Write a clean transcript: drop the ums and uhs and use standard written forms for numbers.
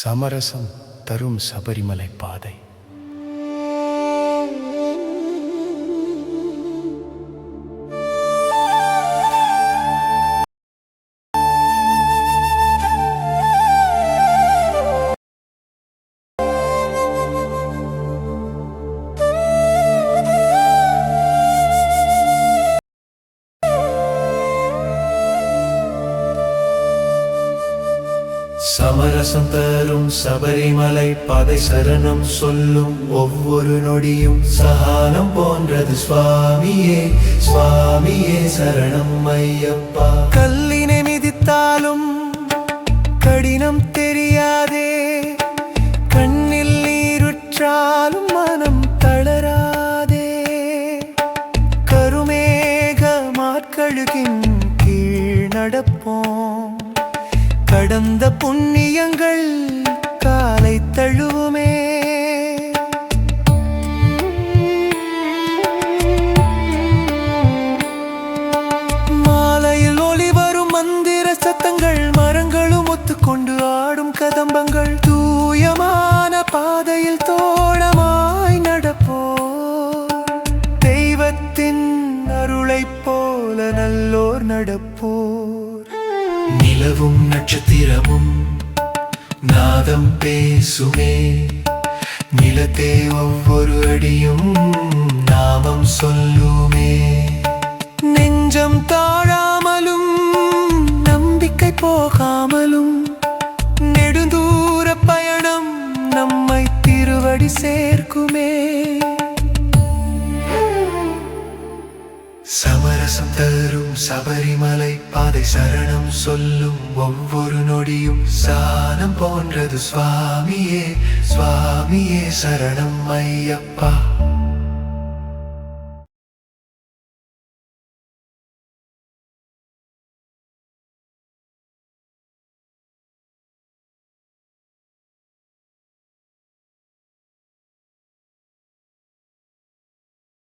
சமரசம் தரும் சபரிமலை பாதை. சமரசம் தரும் சபரிமலை பாதை, சரணம் சொல்லும் ஒவ்வொரு நொடியும் சகானம் போன்றது. சுவாமியே சுவாமியே சரணம் ஐயப்பா. கல்லினை மிதித்தாலும் கடினம் தெரியாதே, கண்ணில் நீருற்றாலும் மனம் தளராதே. கருமேக மாட்கழுகின் கீழ் நடப்போம், கடந்த புண்ணியங்கள் காலை தழுவுமே. மாலையில் ஒளி வரும் மந்திர சத்தங்கள், மரங்களும் ஒத்துக்கொண்டு ஆடும் கதம்பங்கள். தூயமான பாதையில் தோழமாய் நடப்போர், தெய்வத்தின் அருளைப் போல நல்லோர் நடப்போர். நிலவும் நட்சத்திரமும் நாதம் பேசுமே, நிலத்தே ஒவ்வொரு அடியும் நாமம் சொல்லுமே. நெஞ்சம் தாழாமலும் நம்பிக்கை போகாமலும், நெடுந்தூர பயணம் நம்மை திருவடி சேர்க்குமே. சமரசம் தரும் சபரிமலை பாதை, சரணம் சொல்லும் ஒவ்வொரு நொடியும் சானம் போன்றது. சுவாமியே சுவாமியே சரணம் ஐயப்பா.